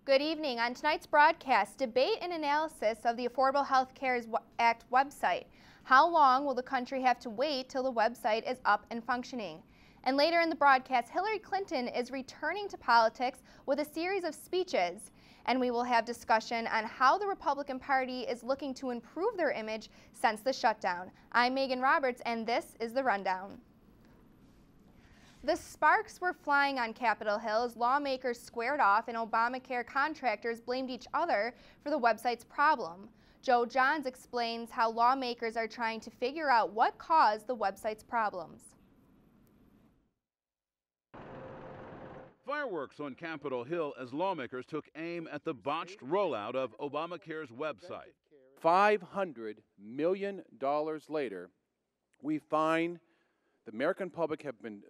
Good evening. On tonight's broadcast, debate and analysis of the Affordable Health Care Act website. How long will the country have to wait till the website is up and functioning? And later in the broadcast, Hillary Clinton is returning to politics with a series of speeches. And we will have discussion on how the Republican Party is looking to improve their image since the shutdown. I'm Megan Roberts, and this is The Rundown. The sparks were flying on Capitol Hill as lawmakers squared off and Obamacare contractors blamed each other for the website's problem. Joe Johns explains how lawmakers are trying to figure out what caused the website's problems. Fireworks on Capitol Hill as lawmakers took aim at the botched rollout of Obamacare's website. $500 million later, we find the American public have been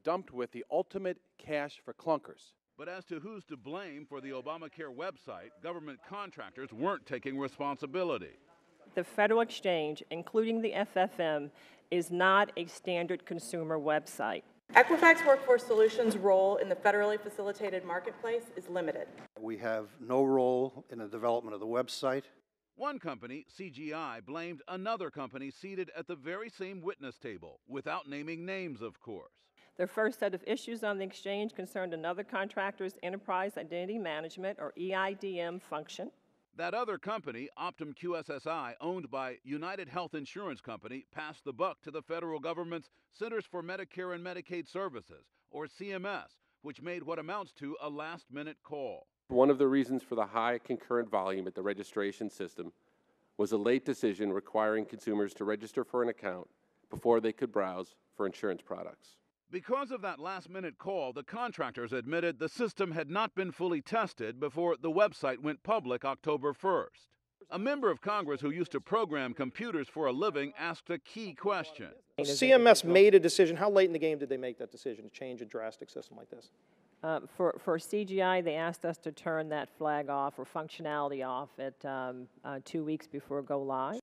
dumped with the ultimate cash for clunkers. But as to who's to blame for the Obamacare website, government contractors weren't taking responsibility. The Federal Exchange, including the FFM, is not a standard consumer website. Equifax Workforce Solutions' role in the federally facilitated marketplace is limited. We have no role in the development of the website. One company, CGI, blamed another company seated at the very same witness table, without naming names, of course. The first set of issues on the exchange concerned another contractor's enterprise identity management, or EIDM, function. That other company, Optum QSSI, owned by United Health Insurance Company, passed the buck to the federal government's Centers for Medicare and Medicaid Services, or CMS, which made what amounts to a last-minute call. One of the reasons for the high concurrent volume at the registration system was a late decision requiring consumers to register for an account before they could browse for insurance products. Because of that last-minute call, the contractors admitted the system had not been fully tested before the website went public October 1st. A member of Congress who used to program computers for a living asked a key question. CMS made a decision. How late in the game did they make that decision to change a drastic system like this? For CGI, they asked us to turn that flag off or functionality off at 2 weeks before go live.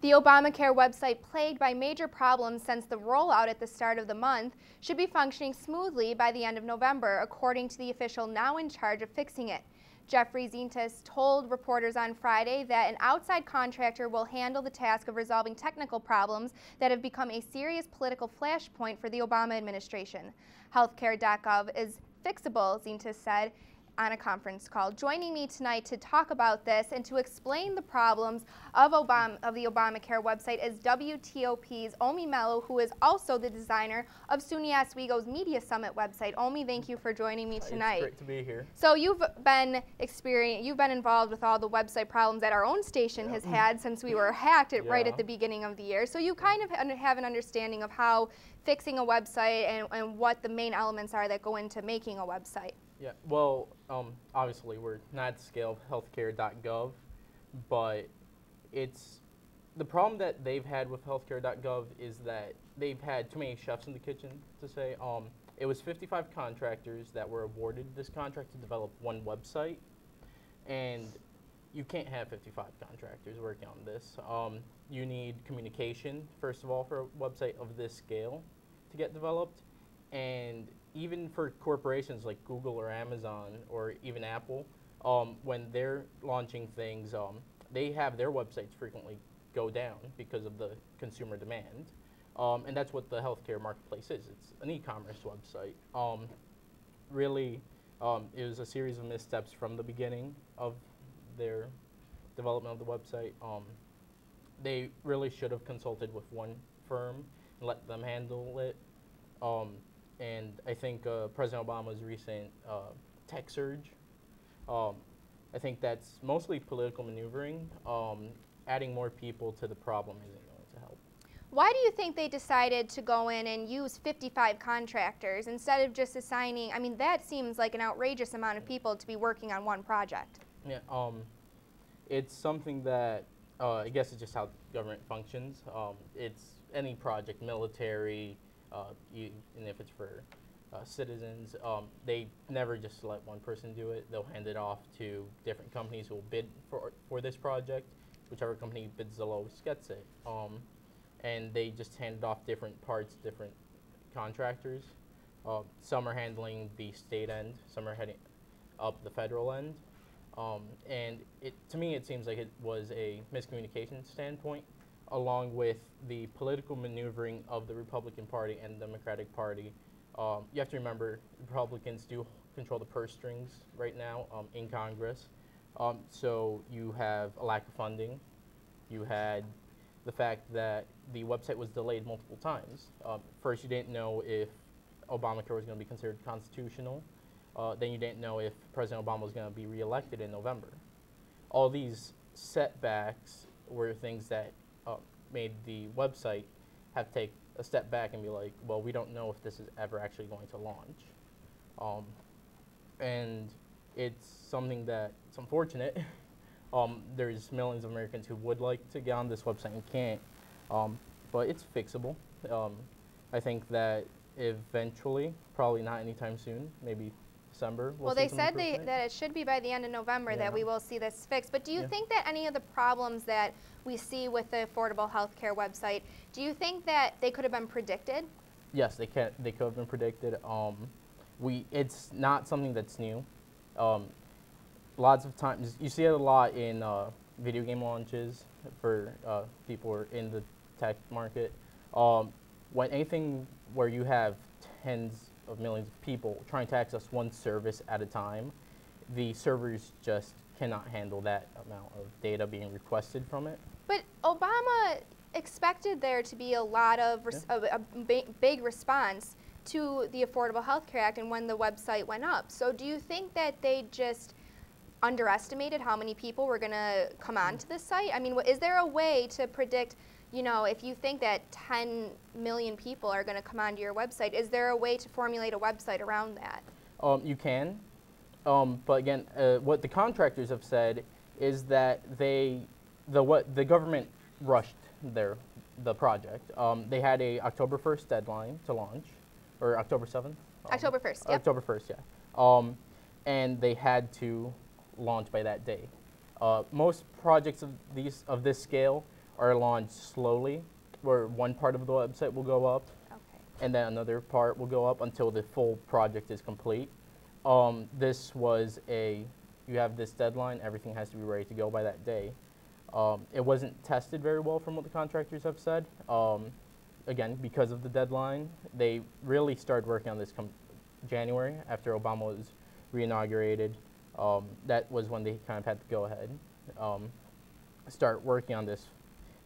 The Obamacare website, plagued by major problems since the rollout at the start of the month, should be functioning smoothly by the end of November, according to the official now in charge of fixing it. Jeffrey Zintas told reporters on Friday that an outside contractor will handle the task of resolving technical problems that have become a serious political flashpoint for the Obama administration. Healthcare.gov is fixable, Zintas said on a conference call. Joining me tonight to talk about this and to explain the problems of the Obamacare website is WTOP's Omi Mello, who is also the designer of SUNY Oswego's Media Summit website. Omi, thank you for joining me tonight. It's great to be here. So you've been involved with all the website problems that our own station has had since we were hacked right at the beginning of the year. So you kind of have an understanding of how fixing a website and what the main elements are that go into making a website. Yeah, well, obviously we're not at the scale of healthcare.gov, but the problem that they've had with healthcare.gov is that they've had too many chefs in the kitchen, to say. It was 55 contractors that were awarded this contract to develop one website, and you can't have 55 contractors working on this. You need communication, first of all, for a website of this scale to get developed, and even for corporations like Google or Amazon or even Apple, when they're launching things, they have their websites frequently go down because of the consumer demand. And that's what the healthcare marketplace is. It's an e-commerce website. Really, it was a series of missteps from the beginning of their development of the website. They really should have consulted with one firm and let them handle it. And I think President Obama's recent tech surge, I think that's mostly political maneuvering. Adding more people to the problem isn't going to help. Why do you think they decided to go in and use 55 contractors instead of just assigning, I mean, that seems like an outrageous amount of people to be working on one project. Yeah, it's something that, I guess it's just how government functions. It's any project, military, and if it's for citizens, they never just let one person do it. They'll hand it off to different companies who will bid for this project. Whichever company bids the lowest gets it. And they just hand off different parts, different contractors. Some are handling the state end, some are up the federal end. And to me, it seems like it was a miscommunication standpoint, along with the political maneuvering of the Republican Party and the Democratic Party. You have to remember, Republicans do control the purse strings right now in Congress. So you have a lack of funding. You had the fact that the website was delayed multiple times. First, you didn't know if Obamacare was going to be considered constitutional. Then you didn't know if President Obama was going to be reelected in November. All these setbacks were things that made the website have to take a step back and be like, well, we don't know if this is ever actually going to launch. And it's something that it's unfortunate. There's millions of Americans who would like to get on this website and can't, but it's fixable. I think that eventually, probably not anytime soon, maybe December. Well, they said that it should be by the end of November that we will see this fixed. But do you think that any of the problems that we see with the Affordable Health Care website, do you think that they could have been predicted? Yes, they could have been predicted. It's not something that's new. Lots of times, you see it a lot in video game launches for people who are in the tech market. When anything where you have tens of millions of people trying to access one service at a time, the servers just cannot handle that amount of data being requested from it. But Obama expected there to be a lot of a big response to the Affordable Health Care Act and when the website went up. So do you think that they just underestimated how many people were going to come onto this site? I mean, is there a way to predict, you know, if you think that 10 million people are going to come onto your website, is there a way to formulate a website around that? You can, but again, what the contractors have said is that the government rushed the project. They had a October 1st deadline to launch, or October 7th? October 1st, yep. October 1st, yeah. And they had to launch by that day. Most projects of this scale are launched slowly, where one part of the website will go up, and then another part will go up until the full project is complete. This was you have this deadline, everything has to be ready to go by that day. It wasn't tested very well from what the contractors have said. Again, because of the deadline, they really started working on this January after Obama was reinaugurated. That was when they kind of had to go ahead, start working on this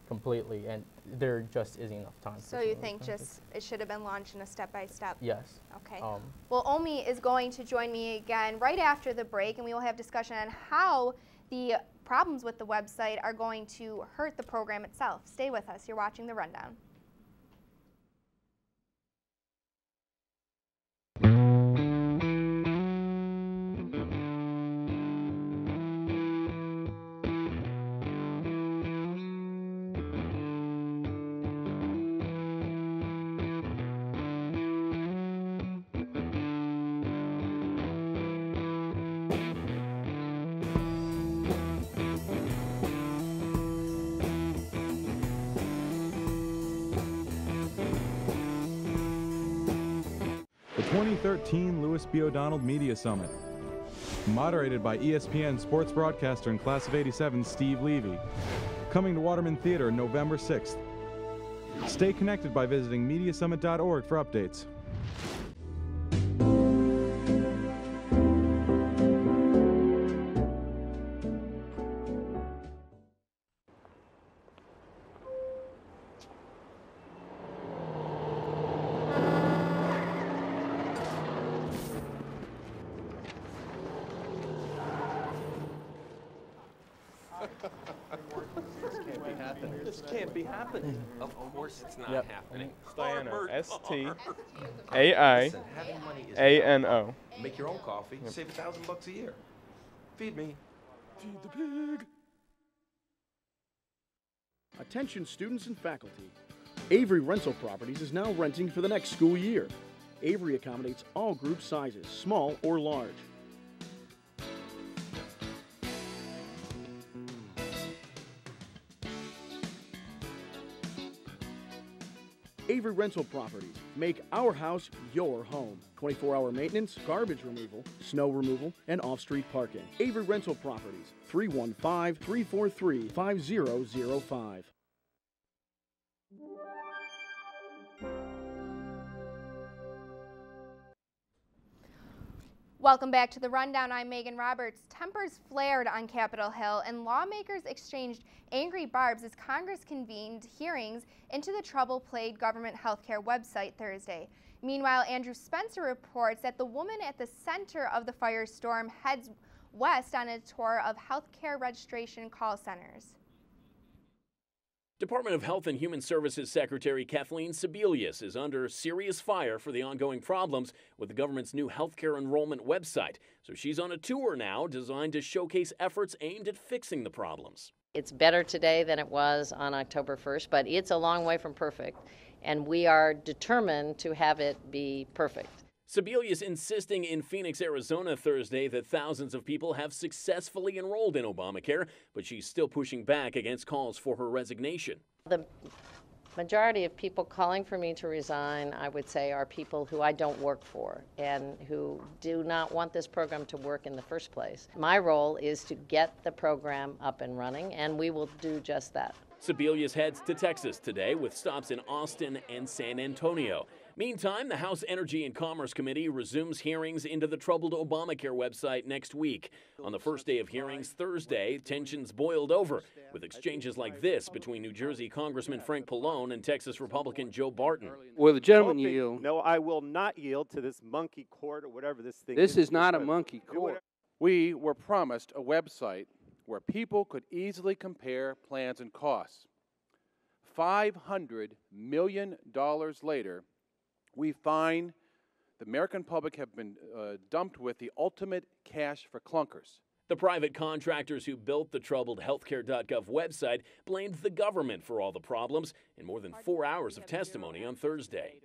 completely, and there just isn't enough time. So you think just it should have been launched in a step-by-step? Yes. Okay. Well, Omi is going to join me again right after the break, and we will have discussion on how the problems with the website are going to hurt the program itself. Stay with us. You're watching The Rundown. The 2013 Louis B. O'Donnell Media Summit, moderated by ESPN sports broadcaster and class of '87 Steve Levy, coming to Waterman Theater November 6th. Stay connected by visiting mediasummit.org for updates. This can't be happening. Of course it's not happening. Staiano. S-T-A-I-A-N-O. Make your own coffee. Save $1,000 a year. Feed me. Feed the pig. Attention students and faculty. Avery Rental Properties is now renting for the next school year. Avery accommodates all group sizes, small or large. Avery Rental Properties. Make our house your home. 24-hour maintenance, garbage removal, snow removal, and off-street parking. Avery Rental Properties, 315-343-5005. Welcome back to the Rundown. I'm Megan Roberts. Tempers flared on Capitol Hill and lawmakers exchanged angry barbs as Congress convened hearings into the trouble-plagued government healthcare website Thursday. Meanwhile, Andrew Spencer reports that the woman at the center of the firestorm heads west on a tour of healthcare registration call centers. Department of Health and Human Services Secretary Kathleen Sebelius is under serious fire for the ongoing problems with the government's new healthcare enrollment website. So she's on a tour now designed to showcase efforts aimed at fixing the problems. It's better today than it was on October 1st, but it's a long way from perfect, and we are determined to have it be perfect. Sebelius insisting in Phoenix, Arizona Thursday that thousands of people have successfully enrolled in Obamacare, but she's still pushing back against calls for her resignation. The majority of people calling for me to resign, I would say, are people who I don't work for and who do not want this program to work in the first place. My role is to get the program up and running, and we will do just that. Sebelius heads to Texas today with stops in Austin and San Antonio. Meantime, the House Energy and Commerce Committee resumes hearings into the troubled Obamacare website next week. On the first day of hearings Thursday, tensions boiled over, with exchanges like this between New Jersey Congressman Frank Pallone and Texas Republican Joe Barton. Will the gentleman yield? No, I will not yield to this monkey court or whatever this thing is. This is not a monkey court. We were promised a website where people could easily compare plans and costs. $500 million later, we find the American public have been dumped with the ultimate cash for clunkers. The private contractors who built the troubled healthcare.gov website blamed the government for all the problems in more than 4 hours of testimony on Thursday.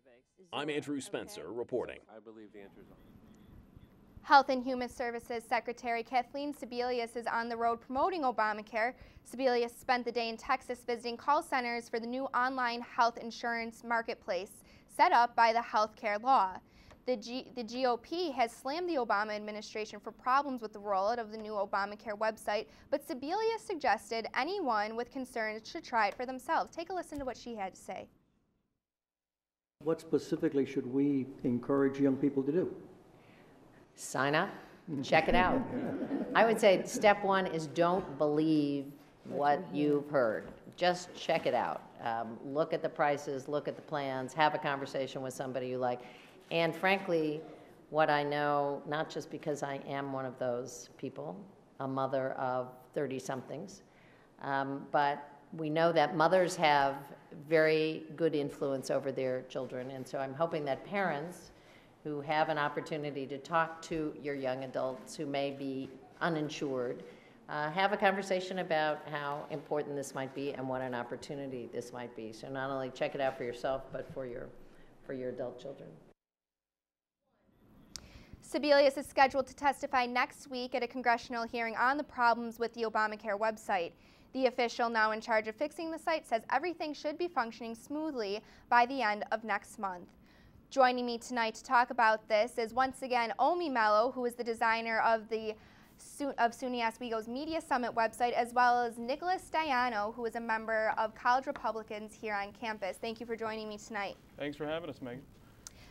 I'm Andrew Spencer reporting. I believe the answer is on. Health and Human Services Secretary Kathleen Sebelius is on the road promoting Obamacare. Sebelius spent the day in Texas visiting call centers for the new online health insurance marketplace set up by the healthcare law. The GOP has slammed the Obama administration for problems with the rollout of the new Obamacare website, but Sebelius suggested anyone with concerns should try it for themselves. Take a listen to what she had to say. What specifically should we encourage young people to do? Sign up, check it out. I would say step one is don't believe what you've heard. Just check it out. Look at the prices, look at the plans, have a conversation with somebody you like. And frankly, what I know, not just because I am one of those people, a mother of 30-somethings, but we know that mothers have very good influence over their children. And so I'm hoping that parents who have an opportunity to talk to your young adults who may be uninsured, have a conversation about how important this might be and what an opportunity this might be. So not only check it out for yourself, but for your adult children. Sebelius is scheduled to testify next week at a congressional hearing on the problems with the Obamacare website. The official now in charge of fixing the site says everything should be functioning smoothly by the end of next month. Joining me tonight to talk about this is once again Omi Mello, who is the designer of the SUNY Oswego's Media Summit website, as well as Nicholas Diano, who is a member of College Republicans here on campus. Thank you for joining me tonight. Thanks for having us, Megan.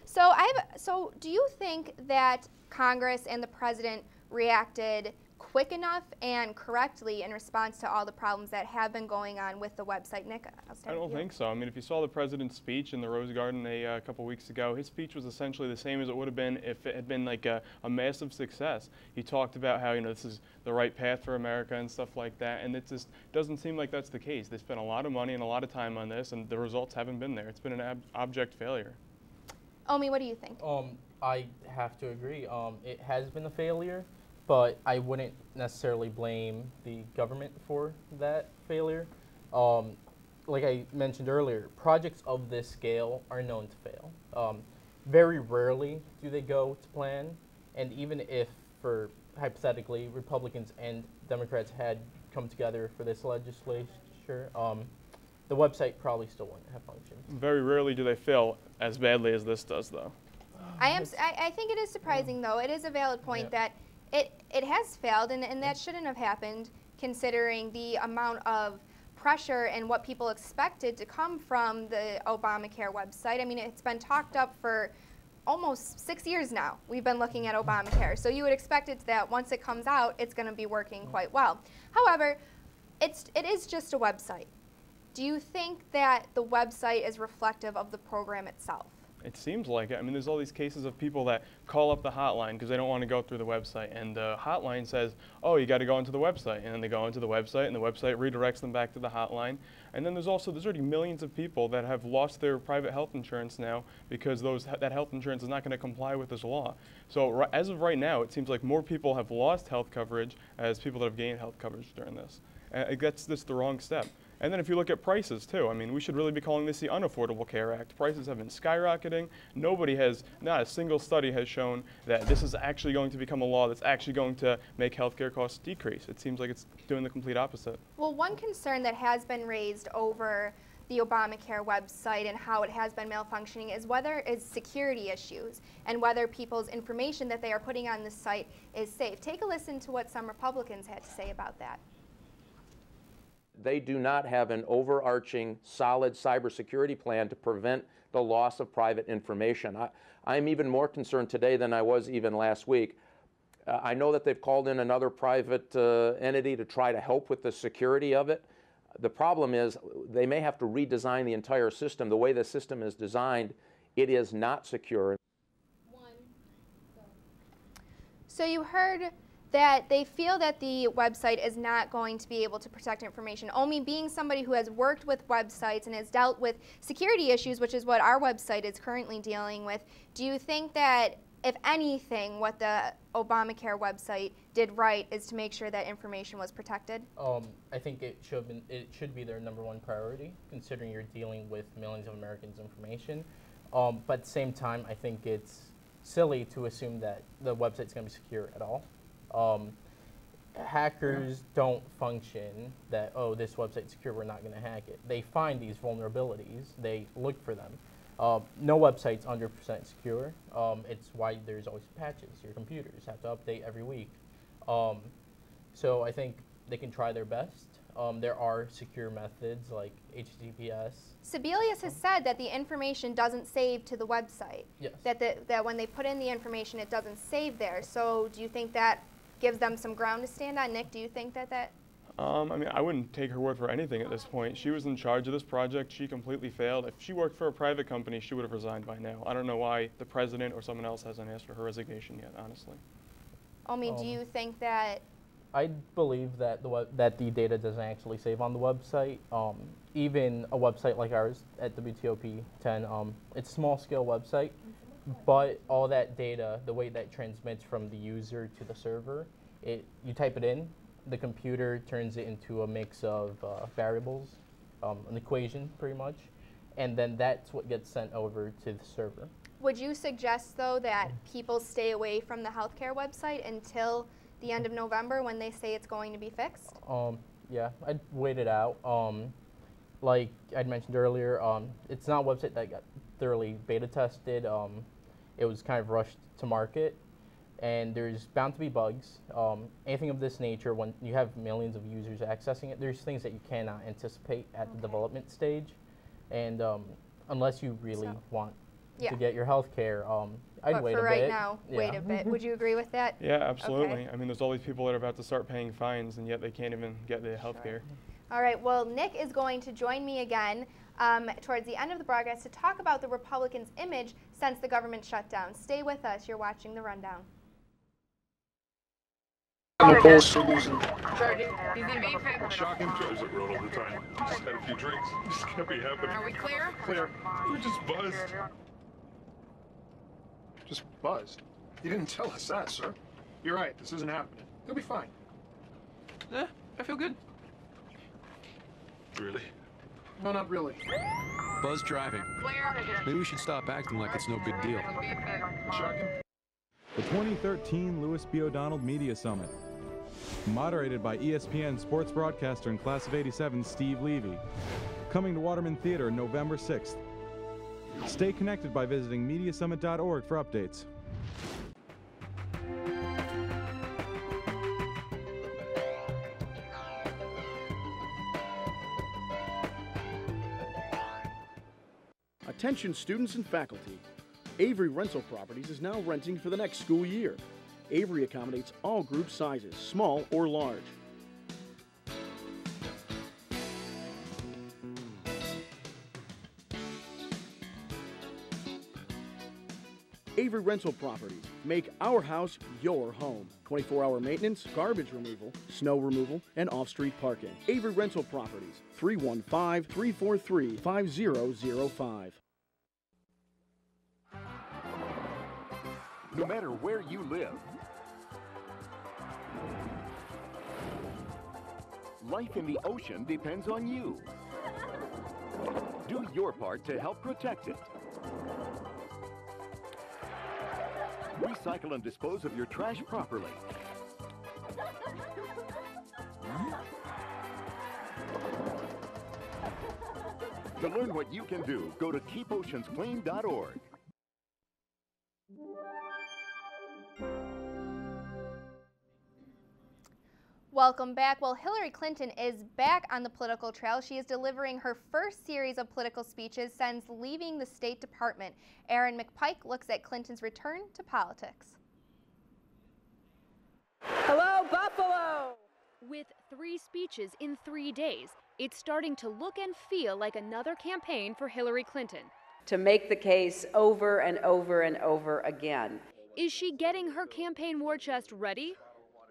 So do you think that Congress and the President reacted quick enough and correctly in response to all the problems that have been going on with the website? Nick, I'll start I don't with you. think so. I mean, if you saw the President's speech in the Rose Garden a couple weeks ago, his speech was essentially the same as it would have been if it had been like a massive success. He talked about how, this is the right path for America and stuff like that, and it just doesn't seem like that's the case. They spent a lot of money and a lot of time on this, and the results haven't been there. It's been an abject failure. Omi, what do you think? I have to agree. It has been a failure, but I wouldn't necessarily blame the government for that failure. Like I mentioned earlier, projects of this scale are known to fail. Very rarely do they go to plan, and even if, for hypothetically, Republicans and Democrats had come together for this legislature, the website probably still wouldn't have functioned. Very rarely do they fail as badly as this does, though. I think it is surprising, though. It is a valid point that it has failed, and that shouldn't have happened, considering the amount of pressure and what people expected to come from the Obamacare website. I mean, it's been talked up for almost 6 years now. We've been looking at Obamacare, so you would expect it that once it comes out, it's going to be working quite well. However, it is just a website. Do you think that the website is reflective of the program itself? It seems like it. I mean, there's all these cases of people that call up the hotline because they don't want to go through the website, and the hotline says, oh, you got to go into the website, and then they go into the website, and the website redirects them back to the hotline. And then there's already millions of people that have lost their private health insurance now because that health insurance is not going to comply with this law. So as of right now, it seems like more people have lost health coverage as people that have gained health coverage during this. It gets this the wrong step. And then if you look at prices too, I mean, we should really be calling this the Unaffordable Care Act. Prices have been skyrocketing. Not a single study has shown that this is actually going to become a law that's actually going to make healthcare costs decrease. It seems like it's doing the complete opposite. Well, one concern that has been raised over the Obamacare website and how it has been malfunctioning is security issues and whether people's information that they are putting on the site is safe. Take a listen to what some Republicans had to say about that. They do not have an overarching, solid cybersecurity plan to prevent the loss of private information. I'm even more concerned today than I was even last week. I know that they've called in another private entity to try to help with the security of it. The problem is they may have to redesign the entire system. The way the system is designed, it is not secure. So you heard that they feel that the website is not going to be able to protect information. Omi, being somebody who has worked with websites and has dealt with security issues, which is what our website is currently dealing with, do you think that, if anything, what the Obamacare website did right is to make sure that information was protected? I think it should be their #1 priority, considering you're dealing with millions of Americans' information. But at the same time, I think it's silly to assume that the website's going to be secure at all. Hackers don't function that, oh, this website's secure, we're not going to hack it. They find these vulnerabilities, they look for them. No website's 100% secure. It's why there's always patches. Your computers have to update every week. So I think they can try their best. There are secure methods like HTTPS. Sebelius has said that the information doesn't save to the website. Yes. That when they put in the information, it doesn't save there. So do you think that gives them some ground to stand on? Nick, do you think that? I mean, I wouldn't take her word for anything at this point. She was in charge of this project. She completely failed. If she worked for a private company, she would have resigned by now. I don't know why the president or someone else hasn't asked for her resignation yet, honestly. Omi, do you think that? I believe that the data doesn't actually save on the website. Even a website like ours at WTOP 10, it's a small-scale website, but all that data, the way that transmits from the user to the server, you type it in, the computer turns it into a mix of variables, an equation pretty much, and then that's what gets sent over to the server. Would you suggest, though, that people stay away from the healthcare website until the end of November when they say it's going to be fixed? Yeah, I'd wait it out. Like I'd mentioned earlier, it's not a website that got thoroughly beta tested. It was kind of rushed to market, and there's bound to be bugs. Anything of this nature, when you have millions of users accessing it, there's things that you cannot anticipate at the development stage, and unless you really want to get your health care, I'd wait a bit. But for right now, wait a bit. Would you agree with that? Yeah, absolutely. Okay. I mean, there's all these people that are about to start paying fines, and yet they can't even get the health care. All right, well, Nick is going to join me again towards the end of the broadcast to talk about the Republicans' image since the government shutdown. Stay with us. You're watching The Rundown. Shocking. Drives it road all the time. Just had a few drinks. Just can't be happening. Are we clear? Clear. We're just buzzed. Just buzzed. You didn't tell us that, sir. You're right. This isn't happening. He'll be fine. Yeah, I feel good. Really? No, not really. Buzz driving. Maybe we should stop acting like it's no big deal. Shocking. The 2013 Lewis B. O'Donnell Media Summit. Moderated by ESPN sports broadcaster and class of '87 Steve Levy. Coming to Waterman Theater November 6th. Stay connected by visiting MediaSummit.org for updates. Attention students and faculty. Avery Rental Properties is now renting for the next school year. Avery accommodates all group sizes, small or large. Avery Rental Properties. Make our house your home. 24-hour maintenance, garbage removal, snow removal, and off-street parking. Avery Rental Properties. 315-343-5005. No matter where you live, life in the ocean depends on you. Do your part to help protect it. Recycle and dispose of your trash properly. To learn what you can do, go to keepoceansclean.org. Welcome back. Well, Hillary Clinton is back on the political trail. She is delivering her first series of political speeches since leaving the State Department. Aaron McPike looks at Clinton's return to politics. Hello, Buffalo! With 3 speeches in 3 days, it's starting to look and feel like another campaign for Hillary Clinton. To make the case over and over and over again. Is she getting her campaign war chest ready?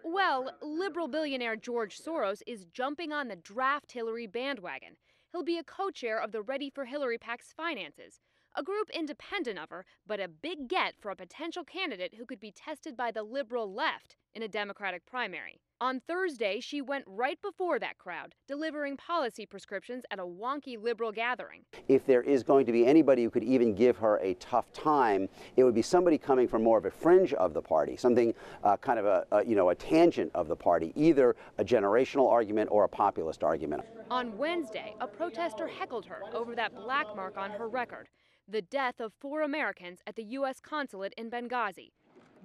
Well, liberal billionaire George Soros is jumping on the Draft Hillary bandwagon. He'll be a co-chair of the Ready for Hillary PAC's finances, a group independent of her, but a big get for a potential candidate who could be tested by the liberal left in a Democratic primary. On Thursday, she went right before that crowd, delivering policy prescriptions at a wonky liberal gathering. If there is going to be anybody who could even give her a tough time, it would be somebody coming from more of a fringe of the party, something kind of a tangent of the party, either a generational argument or a populist argument. On Wednesday, a protester heckled her over that black mark on her record, the death of 4 Americans at the U.S. consulate in Benghazi.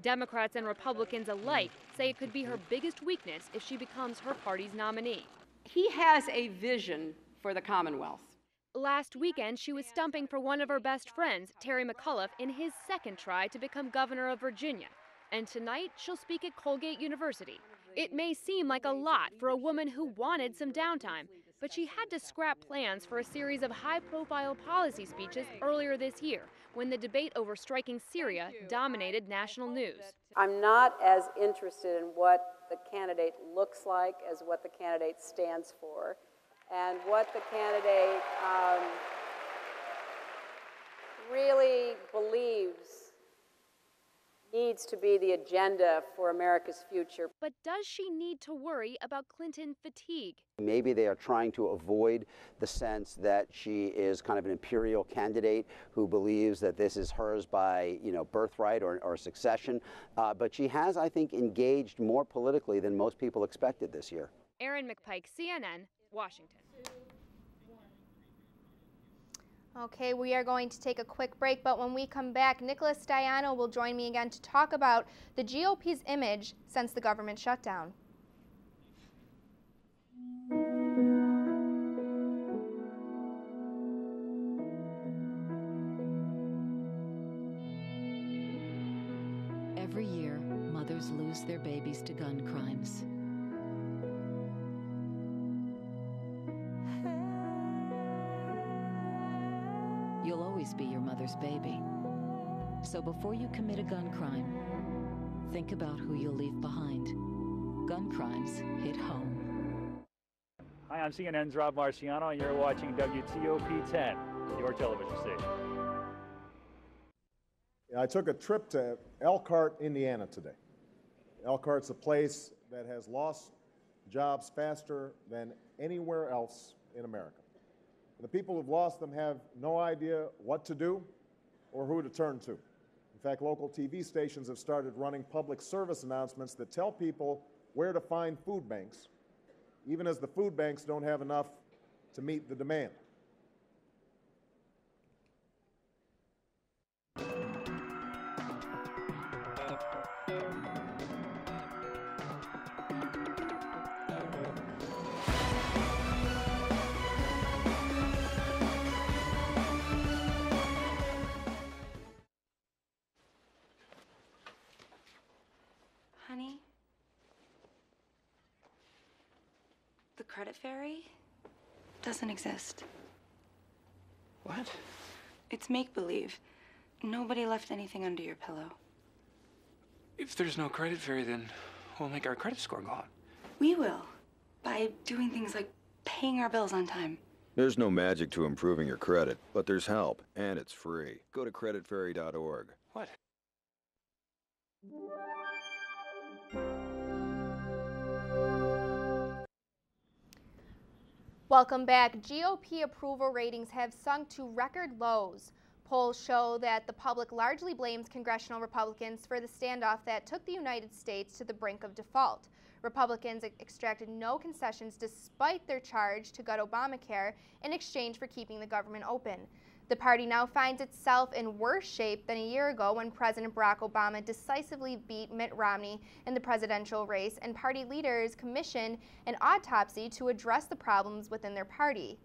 Democrats and Republicans alike say it could be her biggest weakness if she becomes her party's nominee. He has a vision for the Commonwealth. Last weekend, she was stumping for one of her best friends, Terry McAuliffe, in his second try to become governor of Virginia. And tonight, she'll speak at Colgate University. It may seem like a lot for a woman who wanted some downtime, but she had to scrap plans for a series of high-profile policy speeches earlier this year, when the debate over striking Syria dominated national news. I'm not as interested in what the candidate looks like as what the candidate stands for, and what the candidate really believes needs to be the agenda for America's future. But does she need to worry about Clinton fatigue? Maybe they are trying to avoid the sense that she is kind of an imperial candidate who believes that this is hers by, birthright or succession. But she has, I think, engaged more politically than most people expected this year. Aaron McPike, CNN, Washington. Okay, we are going to take a quick break, but when we come back, Nicholas Diano will join me again to talk about the GOP's image since the government shutdown. Every year, mothers lose their babies to gun crimes. You'll always be your mother's baby. So before you commit a gun crime, think about who you'll leave behind. Gun crimes hit home. Hi, I'm CNN's Rob Marciano, and you're watching WTOP 10, your television station. I took a trip to Elkhart, Indiana today. Elkhart's a place that has lost jobs faster than anywhere else in America. The people who've lost them have no idea what to do or who to turn to. In fact, local TV stations have started running public service announcements that tell people where to find food banks, even as the food banks don't have enough to meet the demand. Honey? The credit fairy doesn't exist. What? It's make-believe. Nobody left anything under your pillow. If there's no credit fairy, then we'll make our credit score go up. We will, by doing things like paying our bills on time. There's no magic to improving your credit, but there's help, and it's free. Go to creditfairy.org. What? Welcome back. GOP approval ratings have sunk to record lows. Polls show that the public largely blames congressional Republicans for the standoff that took the United States to the brink of default. Republicans extracted no concessions despite their charge to gut Obamacare in exchange for keeping the government open. The party now finds itself in worse shape than a year ago when President Barack Obama decisively beat Mitt Romney in the presidential race, and party leaders commissioned an autopsy to address the problems within their party.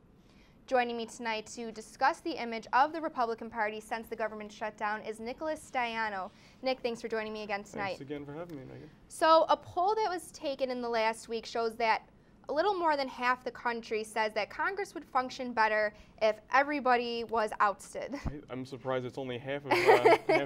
Joining me tonight to discuss the image of the Republican Party since the government shutdown is Nicholas Staiano. Nick, thanks for joining me again tonight. Thanks again for having me, Megan. So a poll that was taken in the last week shows that a little more than half the country says that Congress would function better if everybody was ousted. I'm surprised it's only half of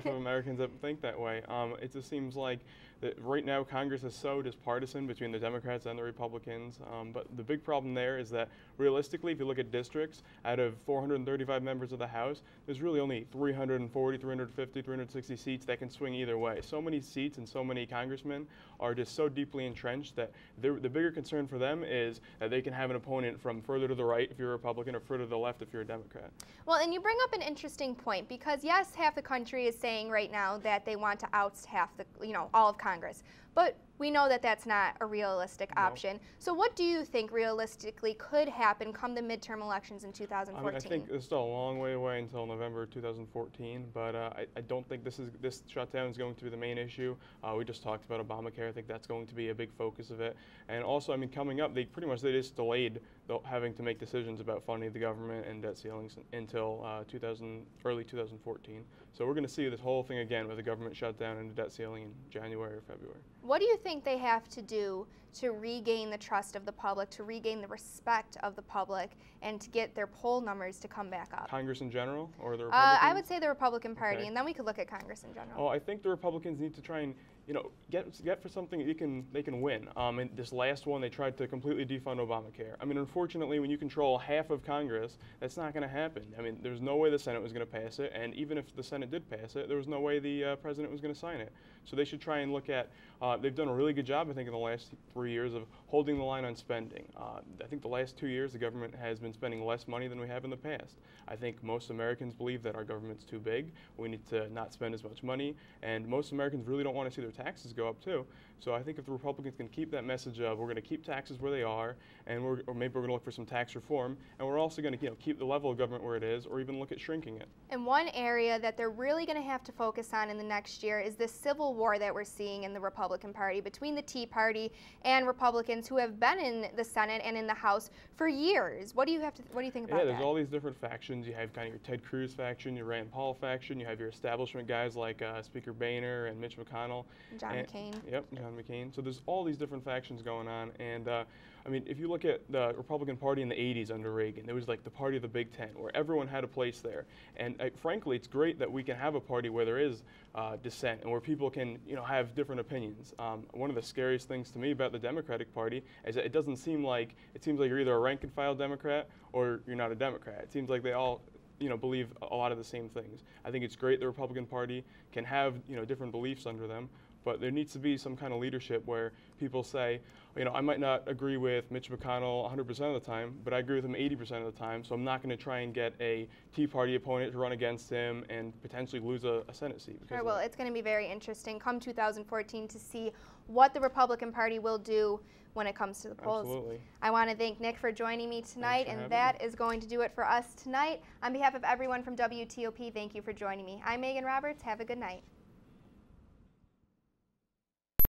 Americans that think that way. It just seems like that right now Congress is so dispartisan between the Democrats and the Republicans. But the big problem there is that realistically, if you look at districts, out of 435 members of the House, there's really only 340, 350, 360 seats that can swing either way. So many seats and so many congressmen are just so deeply entrenched that the bigger concern for them is that they can have an opponent from further to the right if you're a Republican or further to the left if you're a Democrat. Well, and you bring up an interesting point because yes, half the country is saying right now that they want to oust half the, all of Congress. But we know that that's not a realistic option. So what do you think realistically could happen come the midterm elections in 2014? I think it's still a long way away until November 2014, but I don't think this shutdown is going to be the main issue. We just talked about Obamacare. I think that's going to be a big focus of it. And also, coming up, they just delayed having to make decisions about funding the government and debt ceilings until early 2014. So we're going to see this whole thing again with a government shutdown and a debt ceiling in January or February. What do you think they have to do to regain the trust of the public, to regain the respect of the public, and to get their poll numbers to come back up? Congress in general, or the Republicans? I would say the Republican Party, and then we could look at Congress in general. Oh, I think the Republicans need to try and get for something they can win. In this last one, they tried to completely defund Obamacare. Unfortunately, when you control half of Congress, that's not going to happen. There's no way the Senate was going to pass it, and even if the Senate did pass it, there was no way the president was going to sign it. So they should try and look at. They've done a really good job, I think, in the last 3 years of holding the line on spending. I think the last 2 years, the government has been spending less money than we have in the past. I think most Americans believe that our government's too big. We need to not spend as much money, and most Americans really don't want to see their taxes go up too. So I think if the Republicans can keep that message of we're going to keep taxes where they are, and or maybe we're going to look for some tax reform, and we're also going to keep the level of government where it is, or even look at shrinking it. And one area that they're really going to have to focus on in the next year is this civil war that we're seeing in the Republican Party between the Tea Party and Republicans who have been in the Senate and in the House for years. What do you think about that? Yeah, there's all these different factions. You have kind of your Ted Cruz faction, your Rand Paul faction. You have your establishment guys like Speaker Boehner and Mitch McConnell. John McCain. Yep, John McCain. So there's all these different factions going on, and if you look at the Republican Party in the 80s under Reagan, it was like the party of the Big Ten, where everyone had a place there. And frankly, it's great that we can have a party where there is dissent and where people can, have different opinions. One of the scariest things to me about the Democratic Party is that it seems like you're either a rank and file Democrat or you're not a Democrat. It seems like they all believe a lot of the same things. I think it's great the Republican Party can have different beliefs under them, But there needs to be some kind of leadership where people say, you know, I might not agree with Mitch McConnell 100% of the time, but I agree with him 80% of the time, so I'm not going to try and get a Tea Party opponent to run against him and potentially lose a Senate seat. Sure, well, it's going to be very interesting come 2014 to see what the Republican Party will do when it comes to the polls. Absolutely. I want to thank Nick for joining me tonight, and that is going to do it for us tonight. On behalf of everyone from WTOP, thank you for joining me. I'm Megan Roberts. Have a good night.